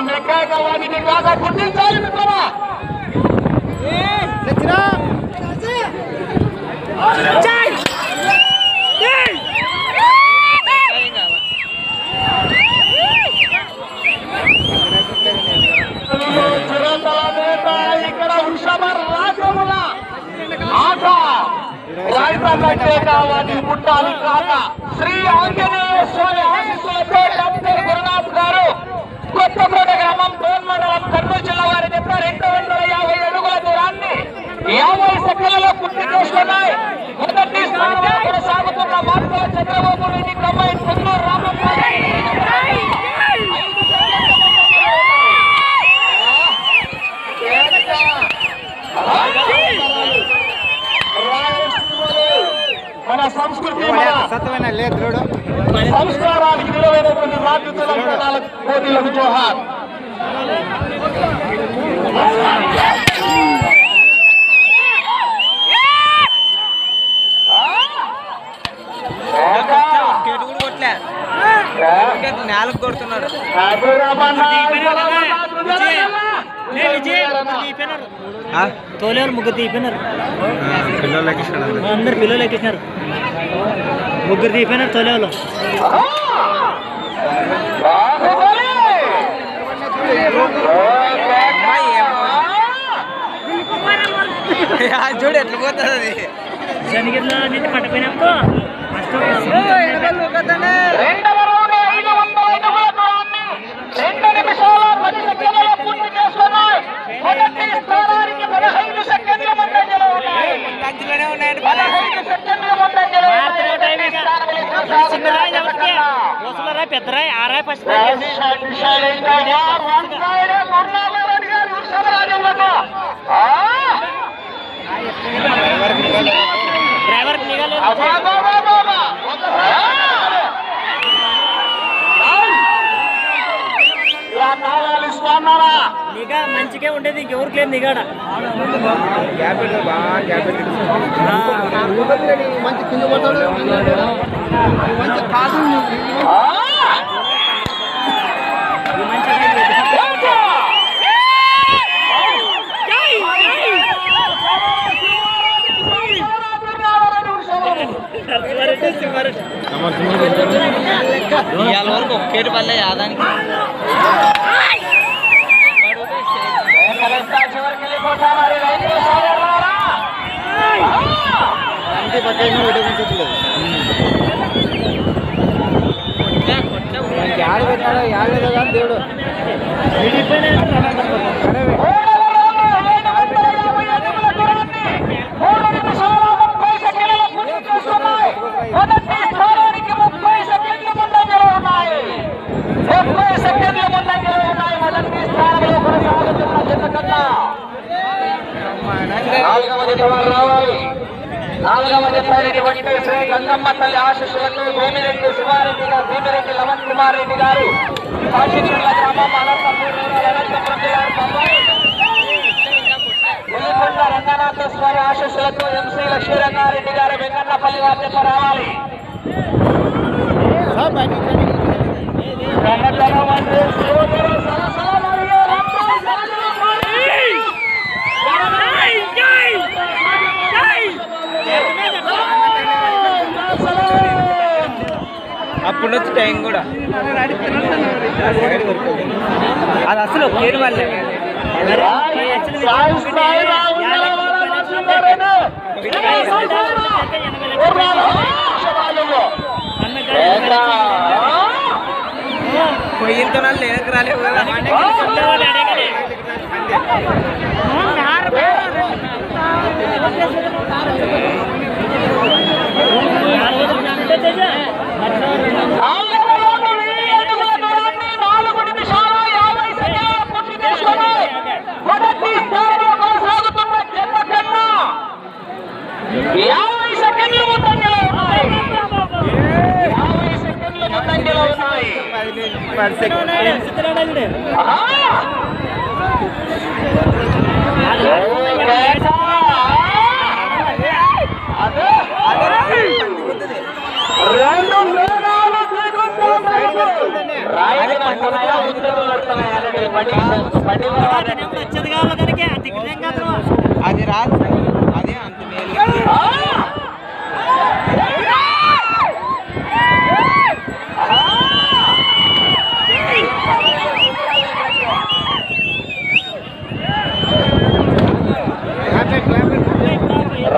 వాటిని కాగా గుర్తించాలి మిత్రమా. ఇక్కడ వృషభ రాజముల ఆట రాజంటే కావాలి పుట్టాలి కాక శ్రీ ఆంజనేయ స్వామి ఆశీస్సులతో డాక్టర్ గురునాథ్ గారు కొత్తపేట గ్రామం డోన్ మండలం కర్నూలు జిల్లా వారి చెప్పిన 250 అడుగుల దూరాన్ని 50 సెకండ్లలో పూర్తి చేసుకున్నాయి. మొదటి స్థానంలో కొనసాగుతున్న మార్పుల చంద్రబాబు రెడ్డి కంబైన్ పొందూరు రామప్ప మన సంస్కృతి సంస్కారానికి విలువైనటువంటి బాధ్యతల పోటీలకు జోహార్. నేలకు కొడుతున్నాడు. తోలేరు ముగ్గురు తీపినారు, అందరు పిల్లలు ఎక్కించినారు. ముగ్గురు తీపినారు తోలేవాళ్ళు. చూడు ఎట్లా పోతుంది అది శనిగిరిలో నుంచి పట్టపోయినప్పుడు పెద్దరాయి ఆరాయి ఫస్ట్ డ్రైవర్ నిఘా మంచిగా ఉండేది, ఇంకెవరికి లేదు నిఘాడ. మంచి కింద పడతాడు, మంచి కాదు. ఇవాళ వరకు ఒక్కేటి పల్లె యాదానికి యాడ పెట్టాడో యాడలేదో కానీ దేవుడు నాలుగవ చెప్పారెడ్డి శ్రీ గంగమ్మ తల్లి ఆశీస్సులతో భూమిరెడ్డి శివారెడ్డి గారు, భూమిరెడ్డి లవన్ కుమార్ రెడ్డి గారు, కాశీచర్ల గ్రామం అనంతపురం ఉల్లికొండ రంగనాథేశ్వరి ఆశీస్సులతో ఎంసీ లక్ష్మీరంగారెడ్డి గారు వెంకన్నపల్లి వారి చెప్ప రావాలి. అప్పుడు వచ్చి టైం కూడా అది అసలు పేరు వాళ్ళే పోయినతో లేనకు రాలేవు కదా. రాయలు వచ్చేది కావాలి దానికి ఆ టికెట్ ఏం కాదు అది రాదు అదే అంత మేలు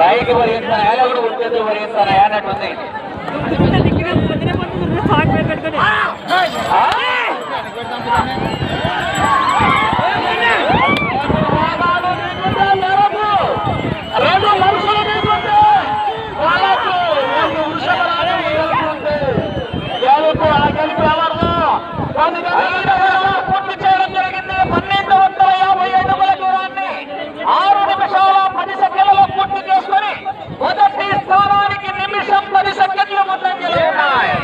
రైట్ వరిస్తాను ఎలా కూడా ఉట్టేది వరిస్తాను అన్నట్టుంది రెండు మనుషులు మీకుంటే వాళ్ళకు గెలుపు ఆ గెలుపు ఎవరు పూర్తి చేయడం జరిగింది 1250 అడుగుల దూరాన్ని 6 నిమిషాల 10 సెకండ్లలో పూర్తి చేసుకొని మొదటి స్థానానికి నిమిషం 10 సెకండ్లు ముందంజలో ఉన్నాయి.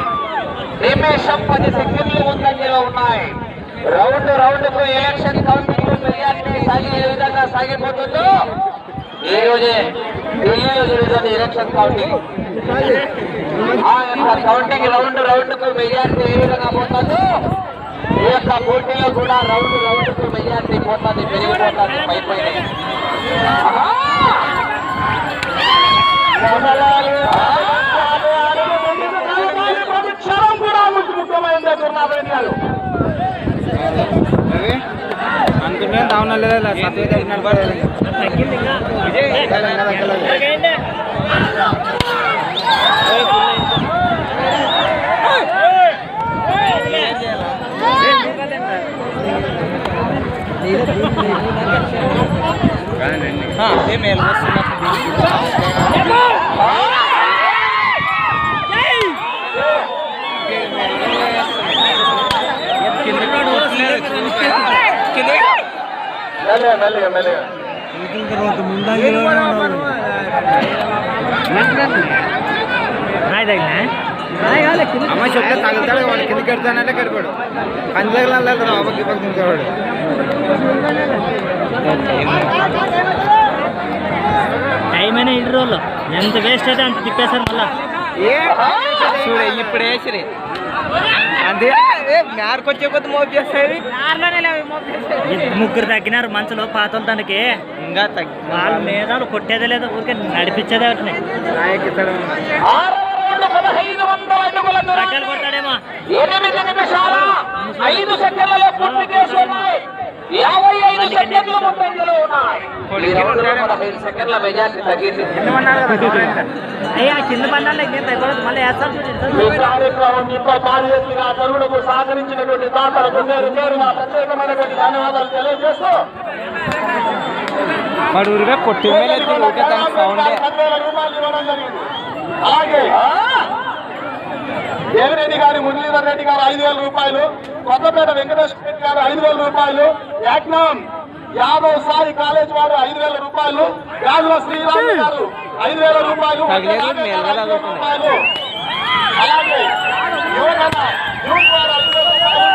నిమిషం 10 సెకండ్లు ముందంజలో ఉన్నాయి. రౌండ్ కు ఎలక్షన్ కౌంటింగ్ మెజారిటీ సాగి ఏ విధంగా సాగిపోతుందో ఈ రోజే ఢిల్లీలో జరుగుతుంది ఎలక్షన్ కౌంటింగ్. ఆ యొక్క కౌంటింగ్ రౌండ్ కు మెజారిటీ ఏ విధంగా పోతుందో ఈ యొక్క పోటీలో కూడా రౌండ్ కు మెజారిటీ పోతుంది, పెరిగిపోతుంది పైపై. క్షణం కూడా ముఖ్యమైనది గురునాథ్ గారు. అంటున్నా దావన లేదా మేలు అమ్మ చెప్తే తగ్గుతాడు వాడు కిందకి ఎడతానంటే కడిపాడు పంచగల అమ్మకి తింటాడు. టైం అయినా 2 రోజులు ఎంత వేస్ట్ అయితే అంత తిప్పేశారు మళ్ళా. చూడ ఇప్పుడు వేసిరి అంతే మేరకొచ్చే కొద్ది మోపు చేస్తాయి. ముగ్గురు తగ్గినారు మనుషులు పాతలు దానికి ఇంకా తగ్గి వాళ్ళ మీద కొట్టేదే లేదు, ఊరికే నడిపించేదే వాటిని. 1500 అడుగుల దూరాన్ని కొడతాడేమో 8 నిమిషాల 5 సెకండ్లలో పూర్తి చేసి ఉన్నాయి. 55 సెకండ్లు ముందంజలో ఉన్నాయి. 15 సెకండ్ల మెజార్టీ తగ్గింది. అయ్యా కింద పన్నాళ్ళు మళ్ళీ ఈ కార్యక్రమంతో కార్యదర్శిగా తరుణకు సహకరించినటువంటి దాతలకు నేరుగా ప్రత్యేకమైనటువంటి ధన్యవాదాలు తెలియజేస్తూ ఊరిగా కొట్టి సౌండే. అలాగే దేవిరెడ్డి గారి మురళీధర్ రెడ్డి గారు 5,000 రూపాయలు, కొత్తపేట వెంకటేశ్వర రెడ్డి గారు 5,000 రూపాయలు, యాక్నాం యాదవ్ సాయి కాలేజ్ వారు 5,000 రూపాయలు, గాజుల శ్రీరామ్ గారు 5,000 రూపాయలు, అలాగే యువగణ గ్రూప్ వారు 5,000 రూపాయలు,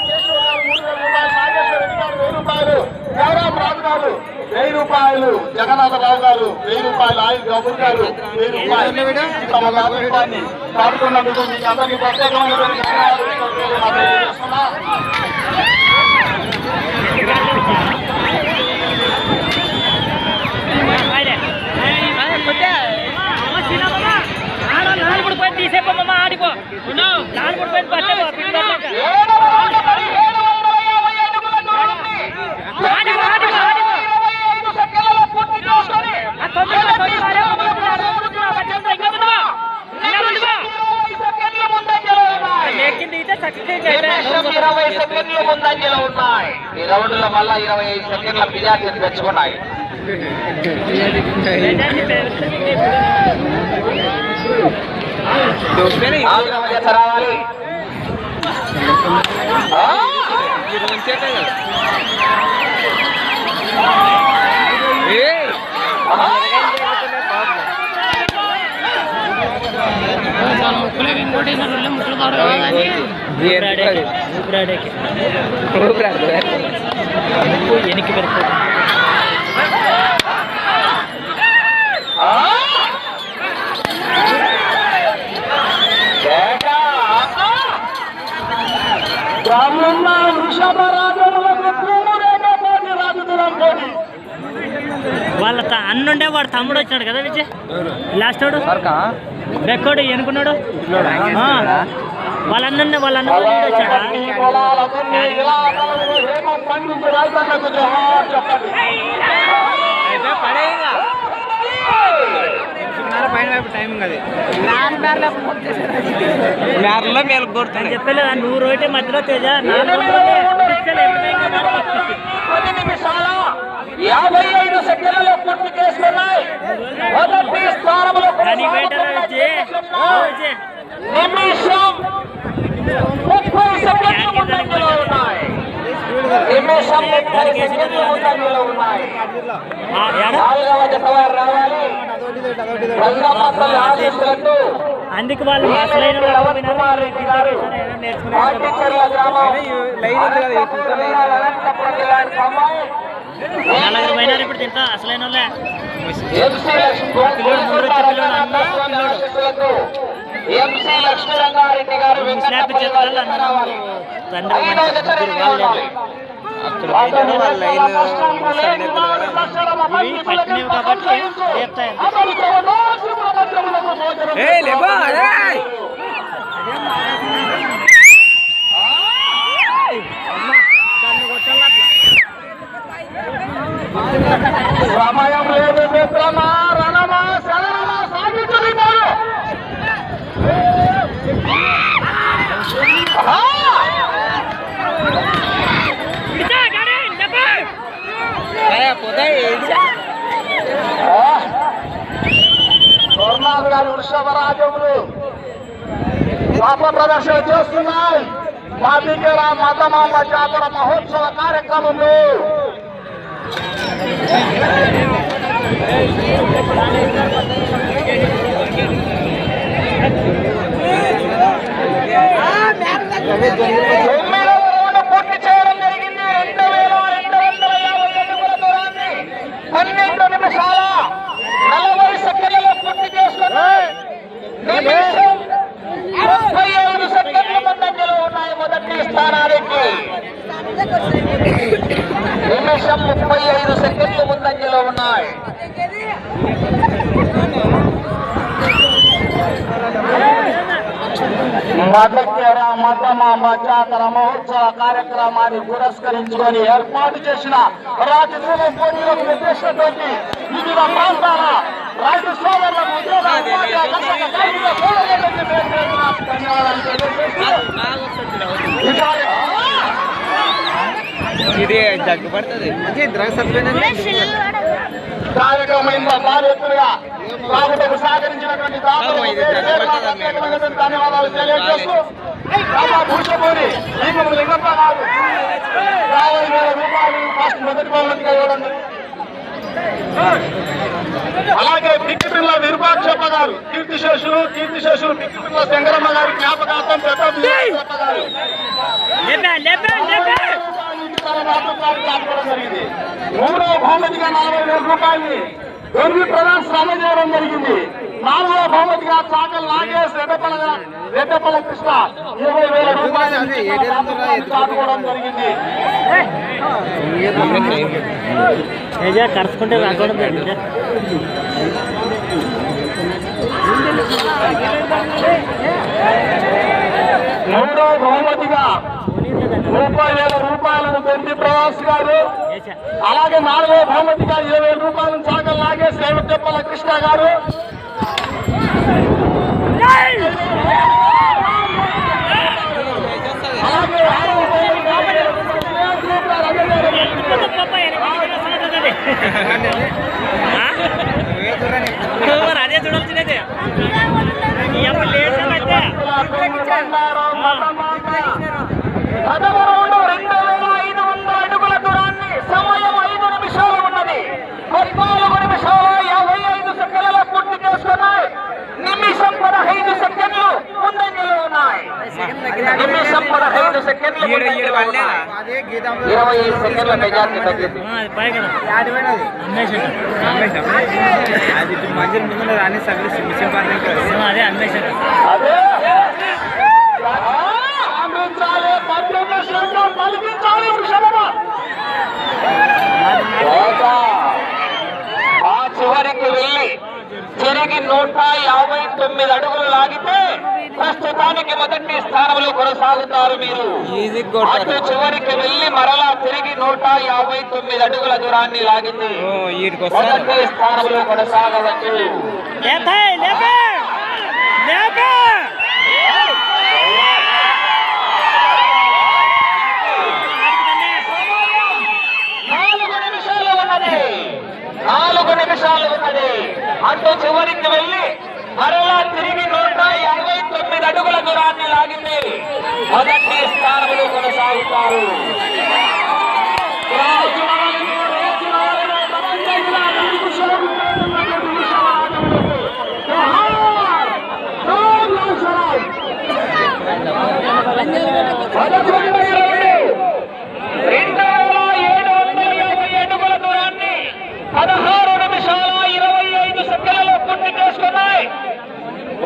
కేశవ్ గారు 3,000 రూపాయలు, నాగేశ్వర రెడ్డి గారు 1,000 రూపాయలు, జయరాం రాజు గారు 1000 రూపాయలు, జగన్నాథరావు గారు 1000 రూపాయలు, ఆయన గబూర్ గారు 1000 రూపాయలు. తమ వ్యాపారాన్ని పాడుతున్నందుకు మీకు అందరికీ ప్రత్యేకమైనటువంటి ధన్యవాదాలు తెలియజేస్తున్నా. తీసేపోమ్మా ఆడిపో 20 సెకండ్లు ముందంజలో ఉన్నాయి. ఈ రౌండ్ లో మళ్ళా 25 సెకండ్ల మెజార్టీని తెచ్చుకున్నాయి. రావాలి ఎనికి పెరుగు వృషభ రాజములకు ఉండే వాడు తమ్ముడు వచ్చినాడు కదా విజయ్ లాస్ట్ వాడు రెక్కోడు ఎనుకున్నాడు వాళ్ళన్న వచ్చాడా టైమింగ్ అది చెప్పలేదు 100 ఒకటి మధ్యలో తేజ 55 సెకండ్లలో పూర్తి చేసుకున్నాయి. మొదటి స్థానంలో నిమిషం 30 సెకండ్లు ముందంజలో ఉన్నాయి. నిమిషం 30 సెకండ్లు ముందంజలో ఉన్నాయి. నాలుగవ జత వారు రావాలి. రంగపత్రుల ఆదేశాలతో అందుకు వాళ్ళు కుమార్ రెడ్డి గారు పాటిచర్ల గ్రామం నలుగురు పోయినారు ఇప్పుడు తింటా అసలైన వాళ్ళే ఎంసీ లక్ష్మీరంగారెడ్డి గారు సమయం లేదు మిత్రమా, రణమా శరణమా సాగించుతున్నారు. సోమనాథ్ గారి వృషభరాజములు పాప ప్రదర్శన చేస్తున్నాయి. మాదిగర మతమామ జాతర మహోత్సవ కార్యక్రమంలో పూర్తి చేయడం జరిగింది. 2250 అడుగుల దూరాన్ని 12 నిమిషాల 40 సెకండ్లలో పూర్తి చేసుకున్నాయి. నిమిషం 35 సెకండ్ల ముందంజలో ఉన్నాయి మొదటి స్థానానికి. నిమిషం 35 సెకండ్లు ముందంజలో ఉన్నాయి. మాదిగర మతమామ జాతర మహోత్సవ కార్యక్రమాన్ని పురస్కరించుకొని ఏర్పాటు చేసిన రాజకీయ పోటీలకు నిర్దేశించి వివిధ ప్రాంతాల రైతు సోదరులకు ఇది దగ్గు పడుతుంది కార్యక్రమం బాధ్యతలుగా బాగుటకు సహకరించినటువంటి ధన్యవాదాలు తెలియజేస్తూ భూషపూరి లింగప్ప గారు 50,000 రూపాయలు ఫస్ట్ మొదటి బహుమతిగా ఇవ్వడం. అలాగే పిక్కిపిల్ల విరూపాక్షప్ప గారు కీర్తిశేషులు పిక్కిపిల్ల శంకరమ్మ గారి జ్ఞాపకార్థం పెద్ద గారు మూడవ బహుమతిగా 40,000 రూపాయలు దొరికి ప్రధాన అందజేయడం జరిగింది. 4వ బహుమతిగా చాకల్ నాగేశ్ రెడ్డపల్ల కృష్ణ 20,000 రూపాయలు చాటుకోవడం జరిగింది. కరుచుకుంటే రాకూడదు. మూడవ బహుమతిగా 30,000 రూపాయలను పెంచి ప్రవాస్ గారు, అలాగే 4వ బహుమతిగా 20,000 రూపాయలను చాకల్ నాగేశ్ రెడ్డపల్ల కృష్ణ గారు, అలాగే 6వ అదే చూడాల్సినదే పదమూడు 2,500 అడుగుల దూరాన్ని సమయం 5 నిమిషాలు ఉన్నది. 14 నిమిషాల 55 సెకండ్లలో పూర్తి చేసుకున్నాయి. నిమిషం 15 సెకండ్లు ముందంజలో ఉన్నాయి. నిమిషం 15 సెకండ్లు 20 సెకండ్ల మెజార్టీ తగ్గింది. అదే అన్వేషణ ఆ చివరి కొనసాగుతారు మీరు. అటు చివరికి వెళ్లి మరలా తిరిగి 159 అడుగుల దూరాన్ని లాగింది. మొదటి స్థానంలో కొనసాగవచ్చు. నాలుగు నిమిషాలు ఉన్నది. అటు చివరికి వెళ్లి మరలా తిరిగి 159 అడుగుల దూరాన్ని లాగింది. మొదటి స్థానంలో కొనసాగుతారు.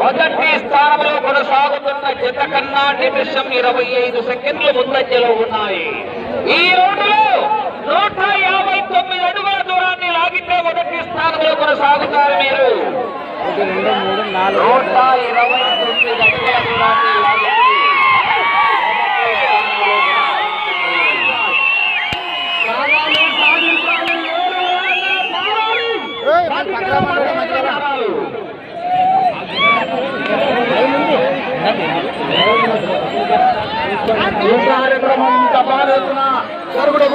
మొదటి స్థానంలో కొనసాగుతున్న జత కన్నా నిమిషం 25 సెకండ్లు ముందంజలో ఉన్నాయి. ఈ రౌండ్లో 159 అడుగుల దూరాన్ని లాగితే మొదటి స్థానంలో కొనసాగుతారు మీరు. 129 అడుగుల దూరాన్ని లాగితే కార్యక్రమం తపాలుతున్న జరుగుడు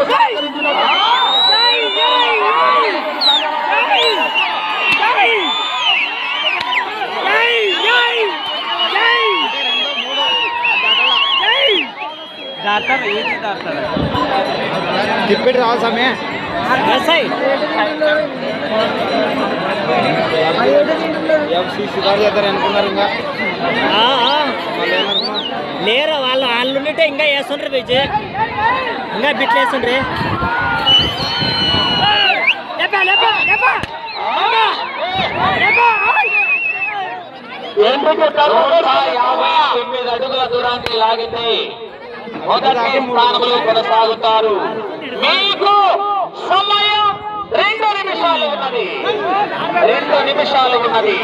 తిప్పెట్టి రావాలి సమయ షికారు చేస్తారు అనుకున్నారు. ఇంకా లేరు వాళ్ళు ఉంటే ఇంకా వేస్తుండ్రు బీచ్ ఇంకా బిట్లు వేస్తుండ్రి. ఎందుకు 159 అడుగుల దూరాన్ని లాగితే మొదటి స్థానంలో కొనసాగుతారు. మీకు సమయం 2 నిమిషాలు ఉన్నది. 2 నిమిషాలు ఉన్నది.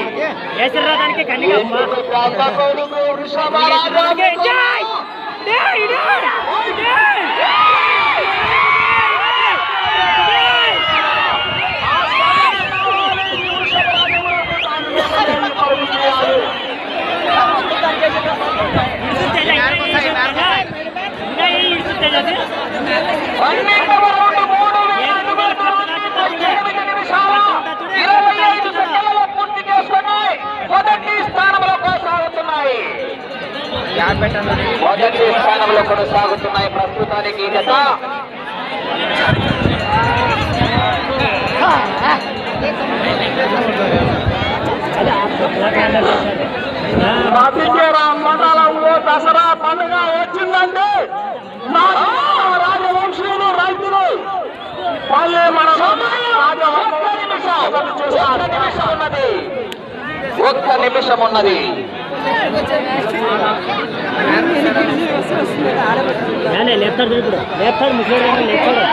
మొదటి స్థానంలో కొనసాగుతున్నాయి ప్రస్తుతానికి ఈ జత. మండలంలో దసరా పండుగ వచ్చిందంటే రాజవంశీయులు రైతులు ఒక్క నిమిషం ఉన్నది. లేపుతాడు లేపుతాడు ముసలి లేపుతాడు.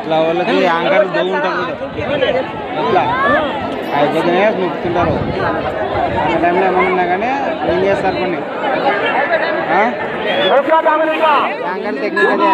ఇట్లా వాళ్ళకి యాంకర్ బాగుంటారు ఇట్లా అయిపోతేనే ముక్తుంటారు. ఆ టైంలో ఏమన్నా కానీ ఏం చేస్తారు కొన్ని యాంకర్ టెక్నిక్ అదే.